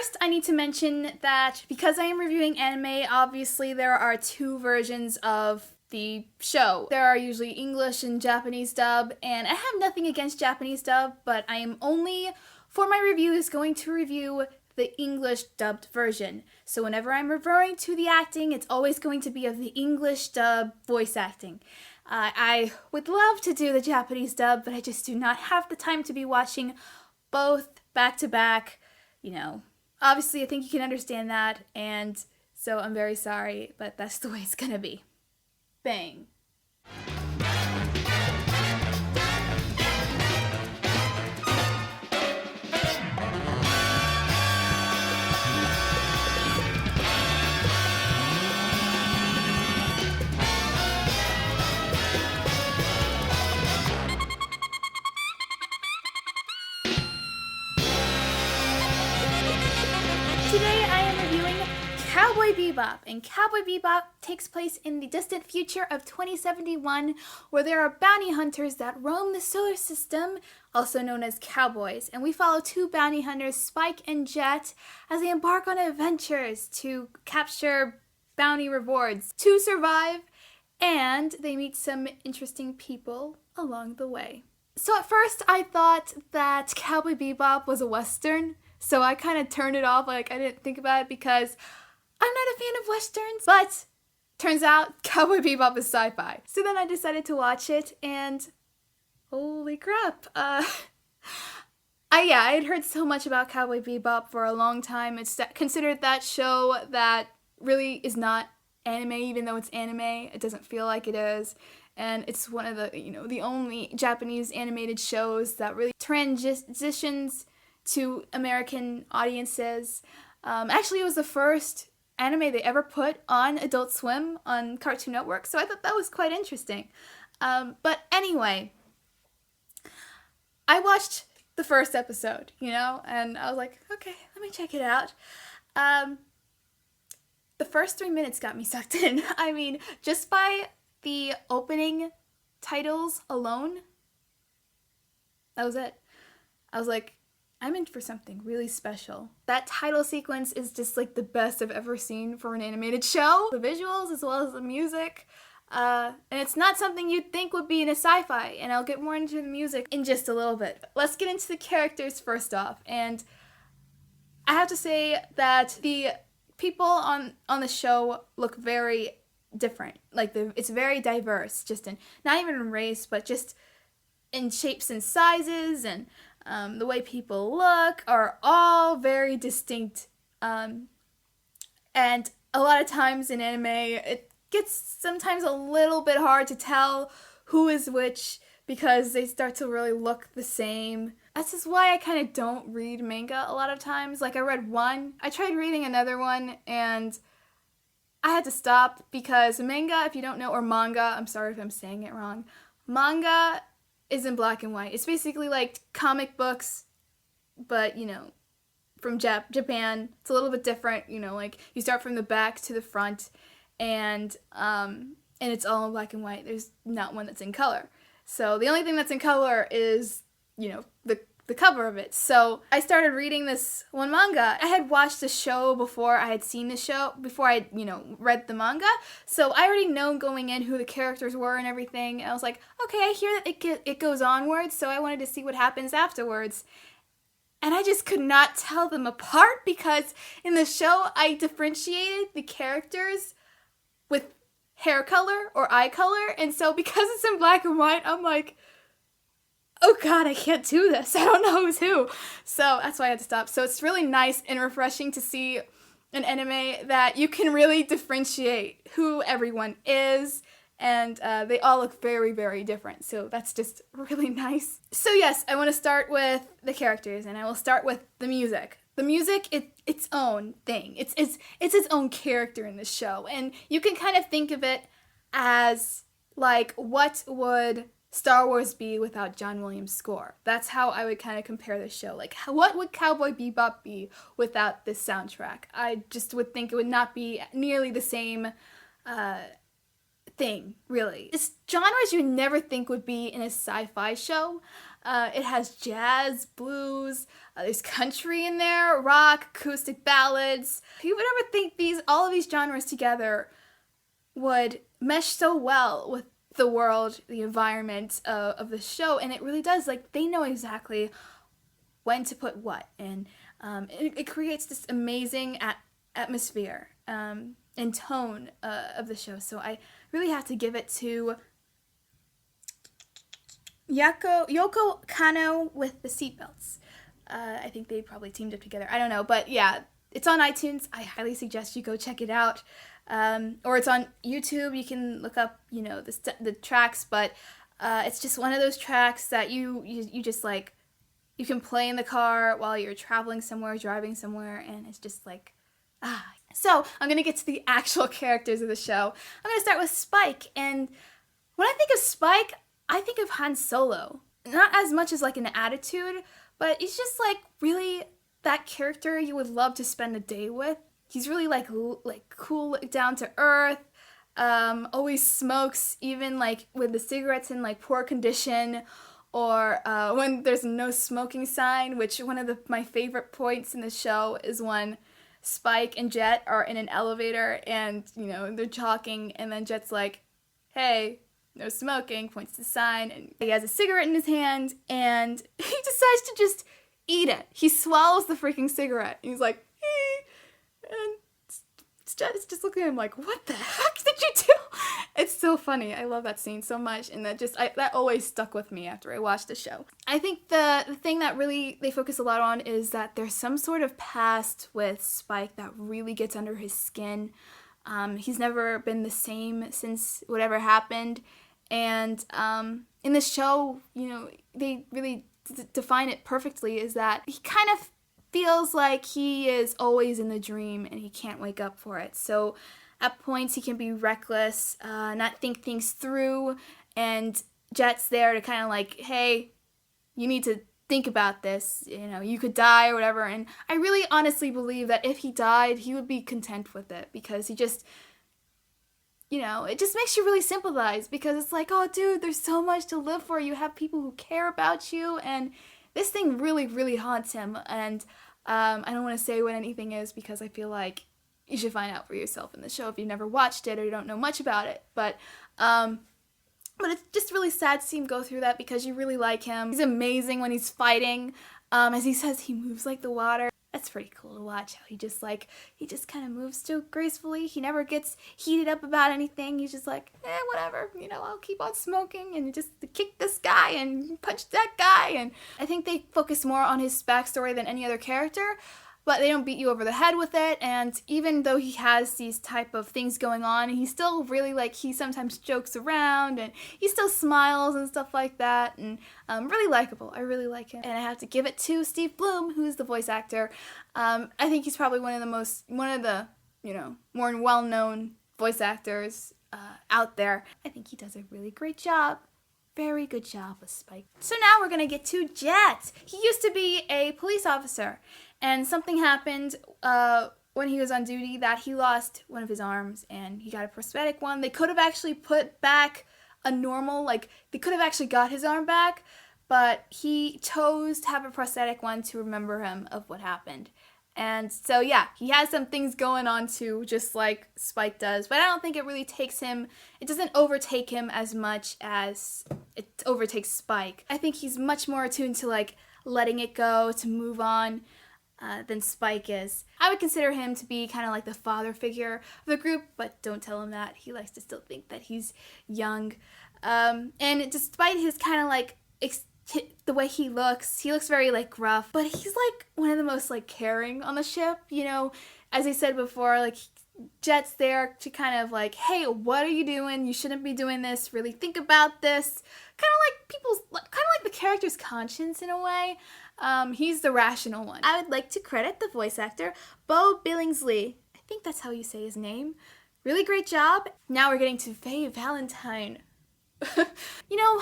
First, I need to mention that because I am reviewing anime, obviously there are two versions of the show. There are usually English and Japanese dub, and I have nothing against Japanese dub, but I am only, for my reviews, going to review the English dubbed version. So whenever I'm referring to the acting, it's always going to be of the English dub voice acting. I would love to do the Japanese dub, but I just do not have the time to be watching both back to back, Obviously, I think you can understand that, and so I'm very sorry, but that's the way it's gonna be. Bang. Today I am reviewing Cowboy Bebop, and Cowboy Bebop takes place in the distant future of 2071, where there are bounty hunters that roam the solar system, also known as cowboys, and we follow two bounty hunters, Spike and Jet, as they embark on adventures to capture bounty rewards to survive, and they meet some interesting people along the way. So at first I thought that Cowboy Bebop was a Western, so I kind of turned it off, I didn't think about it because I'm not a fan of Westerns, but turns out Cowboy Bebop is sci-fi. So then I decided to watch it, and holy crap. I had heard so much about Cowboy Bebop for a long time. It's considered that show that really is not anime, even though it's anime. It doesn't feel like it is. And it's one of the, the only Japanese animated shows that really transitions to American audiences. Actually, it was the first anime they ever put on Adult Swim on Cartoon Network, so I thought that was quite interesting. But anyway, I watched the first episode, and I was like, okay, let me check it out. The first 3 minutes got me sucked in. I mean, just by the opening titles alone, that was it. I was like, I'm in for something really special. That title sequence is just like the best I've ever seen for an animated show. The visuals as well as the music. And it's not something you'd think would be in a sci-fi, and I'll get more into the music in just a little bit. Let's get into the characters first off, and I have to say that the people on the show look very different. It's very diverse, just in, not even in race, but just in shapes and sizes, and the way people look are all very distinct. And a lot of times in anime, it gets sometimes a little bit hard to tell who is which because they start to really look the same. That's just why I kind of don't read manga a lot of times. I read one, I tried reading another one, and I had to stop because manga, if you don't know, or manga, I'm sorry if I'm saying it wrong, manga is in black and white. It's basically like comic books, but, from Japan. It's a little bit different, you start from the back to the front, and it's all in black and white. There's not one that's in color. So the only thing that's in color is, the cover of it. So I started reading this one manga. I had watched the show before I had seen the show, before I had, read the manga. So I already know going in who the characters were and everything. And I was like, okay, I hear that it goes onwards, so I wanted to see what happens afterwards. And I just could not tell them apart because in the show I differentiated the characters with hair color or eye color. And so because it's in black and white, I'm like, oh god, I can't do this. I don't know who's who. So that's why I had to stop. So it's really nice and refreshing to see an anime that you can really differentiate who everyone is, and they all look very, very different. So that's just really nice. So yes, I want to start with the characters, and I will start with the music. The music, its own thing. It's its own character in the show, and you can kind of think of it as what would Star Wars be without John Williams' score? That's how I would kind of compare the show. What would Cowboy Bebop be without this soundtrack? I just would think it would not be nearly the same thing, really. It's genres you never think would be in a sci-fi show. It has jazz, blues, there's country in there, rock, acoustic ballads. You would ever think all of these genres together would mesh so well with the world, the environment of the show, and it really does. Like, they know exactly when to put what, and it creates this amazing atmosphere and tone of the show. So I really have to give it to Yoko Kanno with the seatbelts. I think they probably teamed up together. I don't know, but yeah, it's on iTunes. I highly suggest you go check it out. Or it's on YouTube. You can look up, the tracks, but it's just one of those tracks that you just like, you can play in the car while you're traveling somewhere, driving somewhere, and it's just like, ah. So I'm gonna get to the actual characters of the show. I'm gonna start with Spike, and when I think of Spike, I think of Han Solo. Not as much as like an attitude, but he's just like really that character you would love to spend a day with. He's really like cool, down to earth, always smokes, even like with the cigarettes in like poor condition, or when there's no smoking sign, which one of my favorite points in the show is when Spike and Jet are in an elevator and, they're talking, and then Jet's like, hey, no smoking, points to the sign, and he has a cigarette in his hand, and he decides to just eat it. He swallows the freaking cigarette, and he's like, and Jet is just looking at him like, what the heck did you do? It's so funny. I love that scene so much, and that always stuck with me after I watched the show. I think the thing that really they focus a lot on is that there's some sort of past with Spike that really gets under his skin. He's never been the same since whatever happened, and in this show, they really define it perfectly, is that he kind of feels like he is always in the dream and he can't wake up for it. So at points he can be reckless, not think things through, and Jet's there to kind of like, hey, you need to think about this, you could die or whatever. And I really honestly believe that if he died, he would be content with it, because he just, it just makes you really sympathize, because it's like, oh dude, there's so much to live for. You have people who care about you, and this thing really, really haunts him. And I don't want to say what anything is, because I feel like you should find out for yourself in the show if you've never watched it or you don't know much about it. But it's just really sad to see him go through that, because you really like him. He's amazing when he's fighting. As he says, he moves like the water. That's pretty cool to watch, how he just kind of moves so gracefully. He never gets heated up about anything. He's just like, whatever, I'll keep on smoking and just kick this guy and punch that guy. And I think they focus more on his backstory than any other character, but they don't beat you over the head with it. And even though he has these type of things going on, he's still really he sometimes jokes around, and he still smiles and stuff like that, and really likable. I really like him. And I have to give it to Steve Blum, who's the voice actor. I think he's probably one of the more well-known voice actors out there. I think he does a really great job. Very good job with Spike. So now we're gonna get to Jet. He used to be a police officer, and something happened when he was on duty that he lost one of his arms, and he got a prosthetic one. They could have actually put back a normal, they could have actually got his arm back, but he chose to have a prosthetic one to remember him of what happened. And so, yeah, he has some things going on too, just like Spike does. But I don't think it really it doesn't overtake him as much as it overtakes Spike. I think he's much more attuned to, letting it go, to move on, than Spike is. I would consider him to be kind of like the father figure of the group, but don't tell him that. He likes to still think that he's young. And despite his kind of, the way he looks very gruff, but he's one of the most caring on the ship. As I said before, Jet's there to kind of hey, what are you doing? You shouldn't be doing this. Really think about this. Kind of like the character's conscience in a way. He's the rational one. I would like to credit the voice actor, Bo Billingsley. I think that's how you say his name. Really great job. Now we're getting to Faye Valentine. A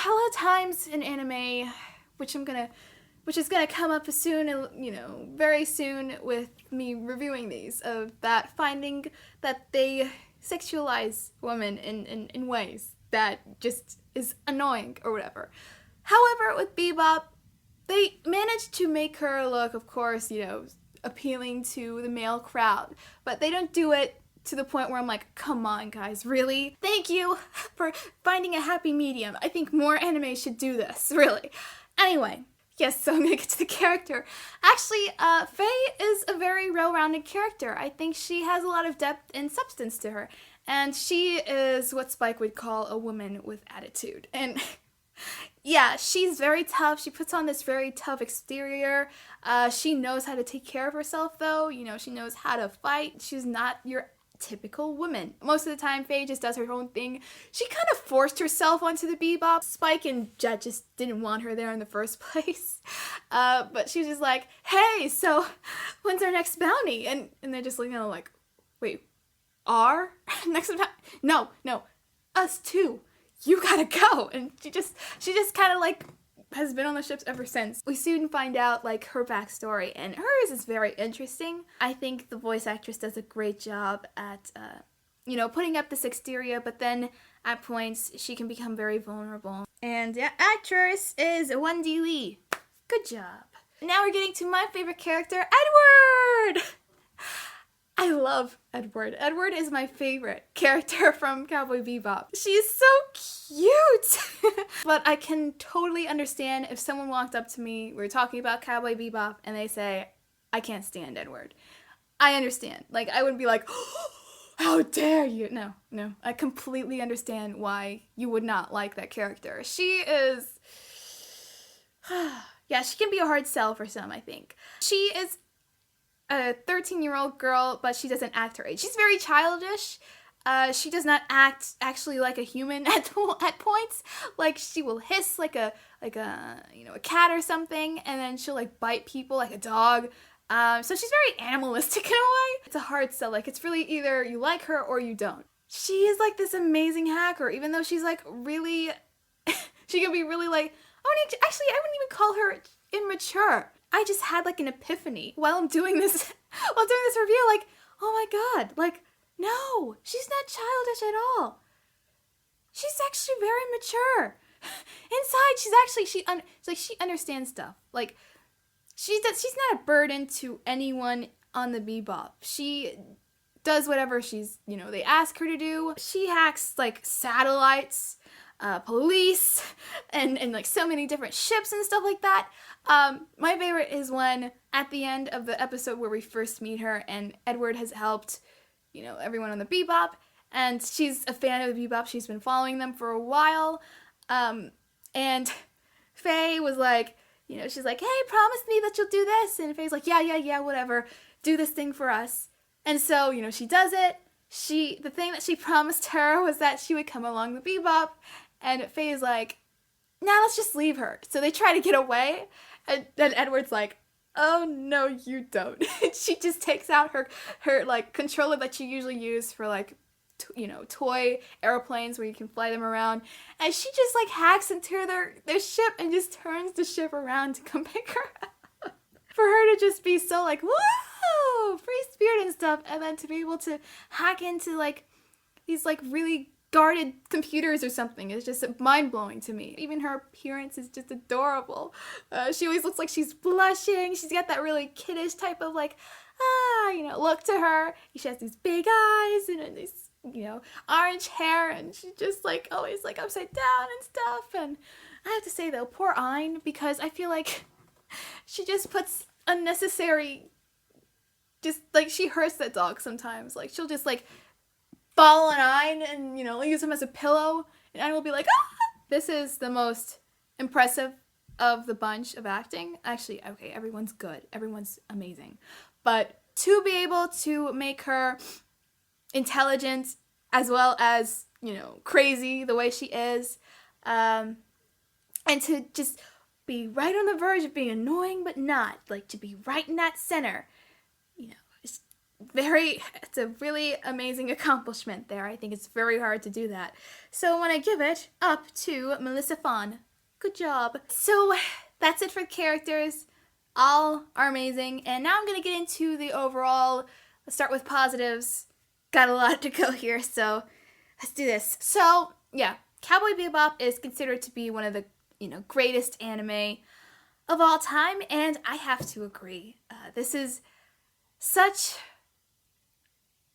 lot of times in anime, which is gonna come up soon, very soon with me reviewing these, of that finding that they sexualize women in ways that just is annoying or whatever. However, with Bebop, they managed to make her look, of course, appealing to the male crowd, but they don't do it to the point where I'm like, come on guys, really? Thank you for finding a happy medium. I think more anime should do this, really. Anyway, yes, so I'm gonna get to the character. Actually, Faye is a very well-rounded character. I think she has a lot of depth and substance to her, and she is what Spike would call a woman with attitude. And yeah, she's very tough. She puts on this very tough exterior. She knows how to take care of herself, though. She knows how to fight. She's not your typical woman. Most of the time, Faye just does her own thing. She kind of forced herself onto the Bebop. Spike and Jet just didn't want her there in the first place. But she was just like, hey, so when's our next bounty? And they're just like, wait, our next bounty? No, us too. You gotta go. And she just kind of has been on the ships ever since. We soon find out her backstory, and hers is very interesting. I think the voice actress does a great job at putting up this exterior, but then at points she can become very vulnerable. And the actress is Wendy Lee. Good job. Now we're getting to my favorite character, Edward! I love Edward. Edward is my favorite character from Cowboy Bebop. She's so cute! But I can totally understand if someone walked up to me, we were talking about Cowboy Bebop, and they say, I can't stand Edward. I understand. I wouldn't be like, oh, how dare you? No. I completely understand why you would not like that character. She is... yeah, she can be a hard sell for some, I think. She is a 13-year-old girl, but she doesn't act her age. She's very childish. She does not act actually like a human at points. She will hiss like a cat or something, and then she'll bite people like a dog. So she's very animalistic in a way. It's a hard sell. It's really either you like her or you don't. She is this amazing hacker, even though she's really, she can be really I wouldn't even call her immature. I just had an epiphany while I'm doing this review, oh my god, no, she's not childish at all. She's actually very mature. Inside, she understands stuff. She's not a burden to anyone on the Bebop. She does whatever they ask her to do. She hacks satellites, police, and so many different ships and stuff like that. My favorite is when at the end of the episode where we first meet her and Edward has helped, everyone on the Bebop, and she's a fan of the Bebop. She's been following them for a while. And Faye was she's like, hey, promise me that you'll do this. And Faye's like, yeah, whatever. Do this thing for us. And so, she does it. The thing that she promised her was that she would come along the Bebop. And Faye is like, now let's just leave her. So they try to get away. And then Edward's like, oh, no, you don't. She just takes out her controller that she usually use for toy airplanes where you can fly them around. And she just hacks into their ship and just turns the ship around to come pick her up. For her to just be so whoa, free spirit and stuff. And then to be able to hack into these really guarded computers or something is just mind-blowing to me. Even her appearance is just adorable. She always looks like she's blushing. She's got that really kiddish type of look to her. She has these big eyes and this orange hair, and she's just always upside down and stuff. And I have to say though, poor Ein, because I feel she just puts unnecessary, she hurts that dog sometimes. She'll just fall on Ein and, use him as a pillow, and Ein will be like, ah! This is the most impressive of the bunch of acting. Actually, okay, everyone's good. Everyone's amazing. But to be able to make her intelligent as well as, crazy the way she is, and to just be right on the verge of being annoying but not, to be right in that center, it's a really amazing accomplishment there. I think it's very hard to do that. So I want to give it up to Melissa Fawn. Good job. So that's it for characters. All are amazing. And now I'm going to get into the overall. Let's start with positives. Got a lot to go here, so let's do this. So, yeah, Cowboy Bebop is considered to be one of the, greatest anime of all time, and I have to agree. This is such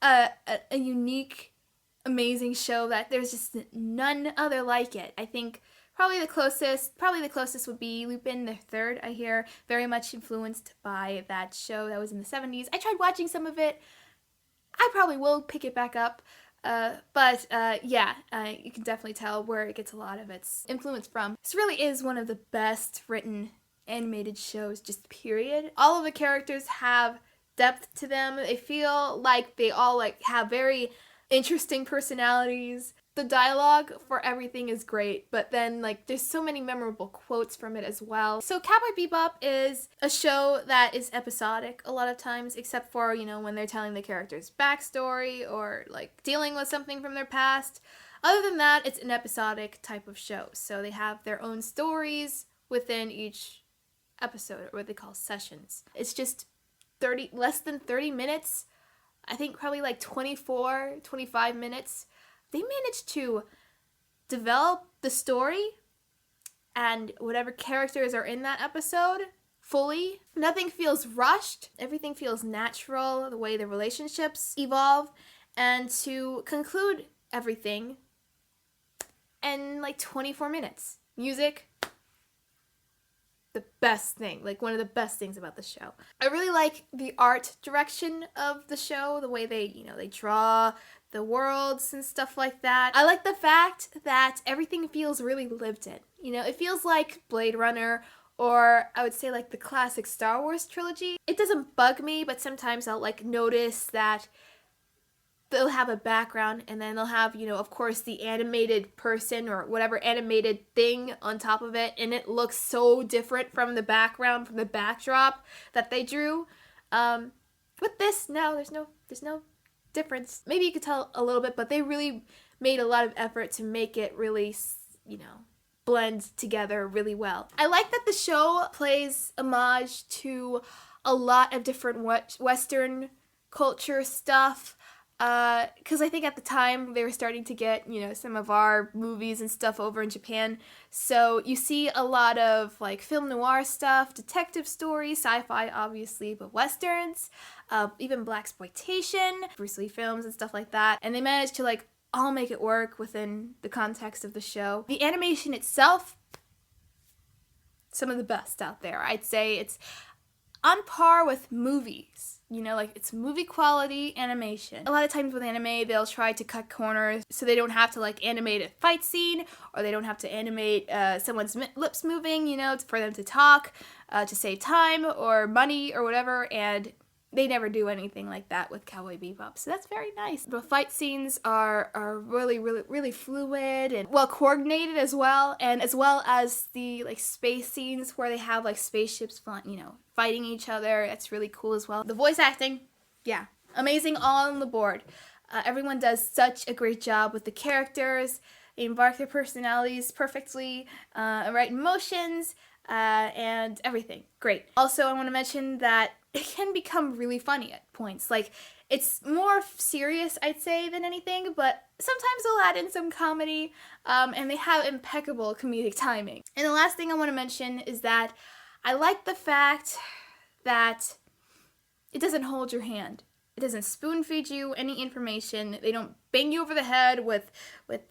a unique, amazing show that there's just none other like it. I think probably the closest would be Lupin the Third. I hear very much influenced by that show that was in the 70s. I tried watching some of it. I probably will pick it back up. But you can definitely tell where it gets a lot of its influence from. This really is one of the best written animated shows, just period. All of the characters have depth to them. They feel like they all have very interesting personalities. The dialogue for everything is great, but then there's so many memorable quotes from it as well. So Cowboy Bebop is a show that is episodic a lot of times, except for, when they're telling the character's backstory or dealing with something from their past. Other than that, it's an episodic type of show. So they have their own stories within each episode, or what they call sessions. It's just less than 30 minutes. I think probably 24, 25 minutes. They managed to develop the story and whatever characters are in that episode fully. Nothing feels rushed. Everything feels natural, the way the relationships evolve. And to conclude everything in 24 minutes. Music, the best thing, one of the best things about the show. I really like the art direction of the show, the way they draw the worlds and stuff like that. I like the fact that everything feels really lived in. It feels like Blade Runner, or I would say the classic Star Wars trilogy. It doesn't bug me, but sometimes I'll notice that they'll have a background, and then they'll have, of course, the animated person or whatever animated thing on top of it, and it looks so different from the background, from the backdrop that they drew. With this, no, there's no difference. Maybe you could tell a little bit, but they really made a lot of effort to make it really, blend together really well. I like that the show plays homage to a lot of different Western culture stuff. Because I think at the time they were starting to get, some of our movies and stuff over in Japan. So you see a lot of film noir stuff, detective stories, sci-fi obviously, but westerns, even blaxploitation, Bruce Lee films and stuff like that. And they managed to all make it work within the context of the show. The animation itself, some of the best out there. I'd say it's on par with movies. It's movie quality animation. A lot of times with anime, they'll try to cut corners so they don't have to animate a fight scene, or they don't have to animate someone's lips moving, for them to talk, to save time or money or whatever, and they never do anything like that with Cowboy Bebop, so that's very nice. The fight scenes are really, really, really fluid and well coordinated as well, and as well as the space scenes where they have spaceships, fighting each other. That's really cool as well. The voice acting, yeah, amazing all on the board. Everyone does such a great job with the characters. They embark their personalities perfectly, right emotions, and everything. Great. Also, I want to mention that it can become really funny at points. It's more serious, I'd say, than anything, but sometimes they'll add in some comedy, and they have impeccable comedic timing. And the last thing I want to mention is that I like the fact that it doesn't hold your hand. It doesn't spoon feed you any information. They don't bang you over the head with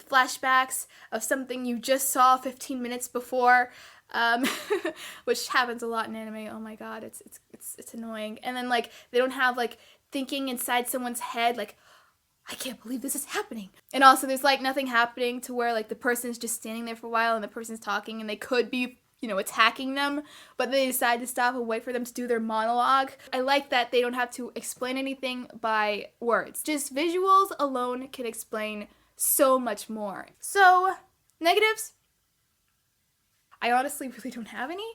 flashbacks of something you just saw 15 minutes before, which happens a lot in anime. Oh my god, it's annoying. And then they don't have thinking inside someone's head I can't believe this is happening. And also there's nothing happening to where the person's just standing there for a while and the person's talking and they could be attacking them, but they decide to stop and wait for them to do their monologue. I like that they don't have to explain anything by words. Just visuals alone can explain so much more. So, negatives? I honestly really don't have any.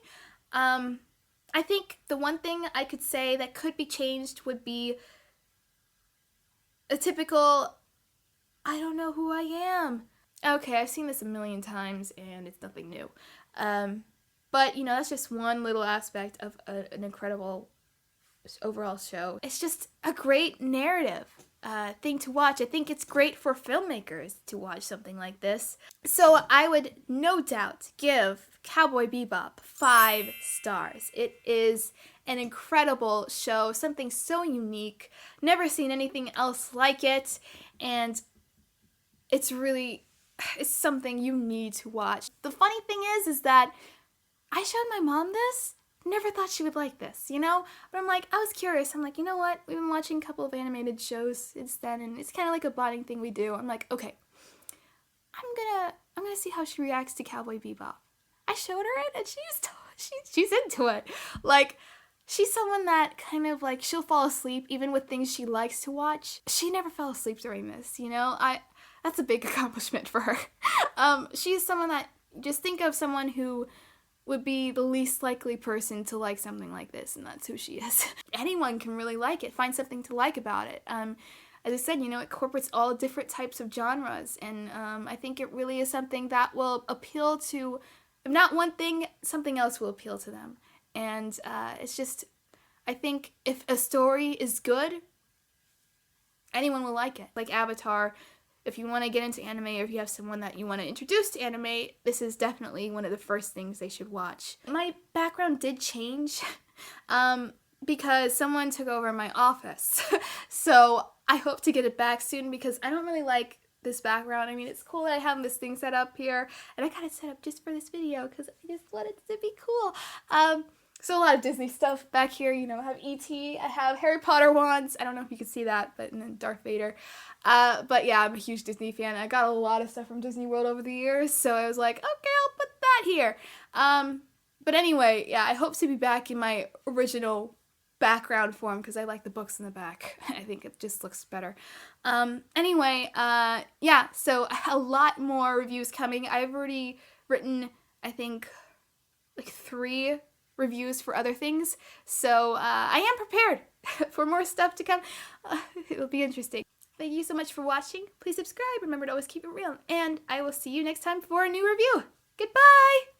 I think the one thing I could say that could be changed would be a typical, I don't know who I am. Okay, I've seen this a million times and it's nothing new. But, that's just one little aspect of an incredible overall show. It's just a great narrative. thing to watch. I think it's great for filmmakers to watch something like this. So I would no doubt give Cowboy Bebop 5 stars. It is an incredible show, something so unique. Never seen anything else like it, and it's something you need to watch. The funny thing is that I showed my mom this. Never thought she would like this, you know? But I was curious. I'm like, you know what? We've been watching a couple of animated shows since then, and it's kind of like a bonding thing we do. I'm like, okay, I'm gonna see how she reacts to Cowboy Bebop. I showed her it, and she's into it. Like, she's someone that kind of like, she'll fall asleep even with things she likes to watch. She never fell asleep during this, you know? That's a big accomplishment for her. She's someone that, just think of someone who would be the least likely person to like something like this, and that's who she is. Anyone can really like it, find something to like about it. As I said, you know, it incorporates all different types of genres, and I think it really is something that will appeal to, if not one thing, something else will appeal to them. And it's just, I think if a story is good, anyone will like it. Like Avatar, if you want to get into anime, or if you have someone that you want to introduce to anime, this is definitely one of the first things they should watch. My background did change because someone took over my office. So I hope to get it back soon, because I don't really like this background. I mean, it's cool that I have this thing set up here, and I got it set up just for this video because I just wanted it to be cool. So a lot of Disney stuff back here, you know, I have E.T., I have Harry Potter wands, I don't know if you can see that, but and then Darth Vader. But yeah, I'm a huge Disney fan. I got a lot of stuff from Disney World over the years, so I was like, okay, I'll put that here. But anyway, yeah, I hope to be back in my original background form, because I like the books in the back. I think it just looks better. Anyway, yeah, so a lot more reviews coming. I've already written, I think, like 3 reviews for other things, so I am prepared for more stuff to come. It'll be interesting. Thank you so much for watching. Please subscribe. Remember to always keep it real, and I will see you next time for a new review. Goodbye!